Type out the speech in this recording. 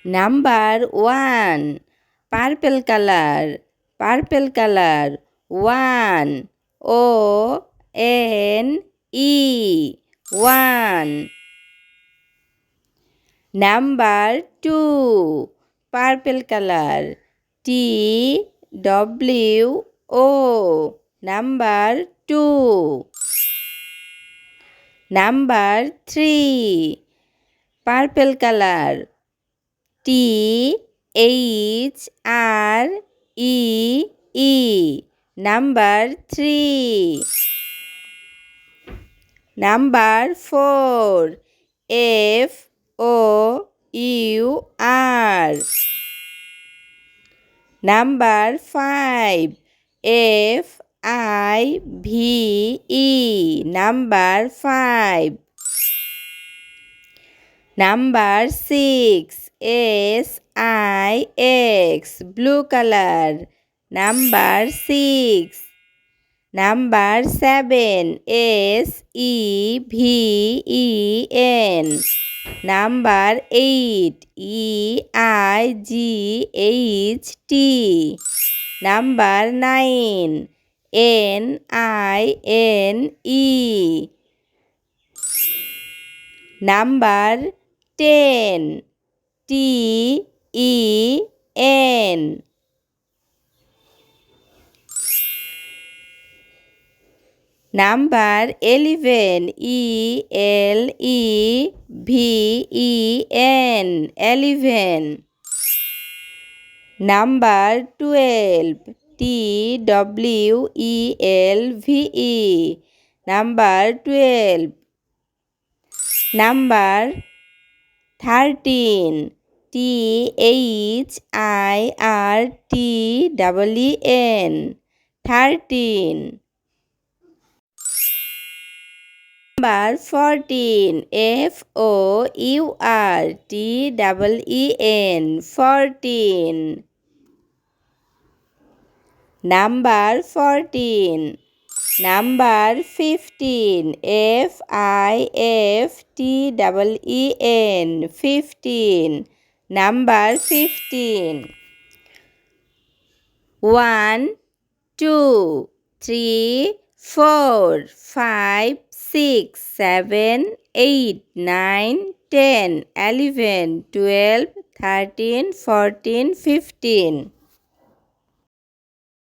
Number 1, purple colour, purple colour. 1, O-N-E, 1. Number 2, purple colour, T-W-O, number 2. Number 3, purple colour, T-H-R-E-E, number 3. Number 4, F-O-U-R, number 5, F-I-V-E, number 5. Number 6, S-I-X, blue colour, number 6. Number 7, S-E-V-E-N, number 8, E-I-G-H-T, number 9, N-I-N-E, number 10, T-E-N. Number 11, E-L-E-V-E-N, 11. Number 12, T-W-E-L-V-E, number 12. Number 13, T-H-I-R-T-E-N, 13. Number 14, F-O-U-R-T-E-E-N, 14. Number 14. Number 15, F-I-F-T-E-E-N, 15, number 15. 1, 2, 3, 4, 5, 6, 7, 8, 9, 10, 11, 12, 13, 14, 15.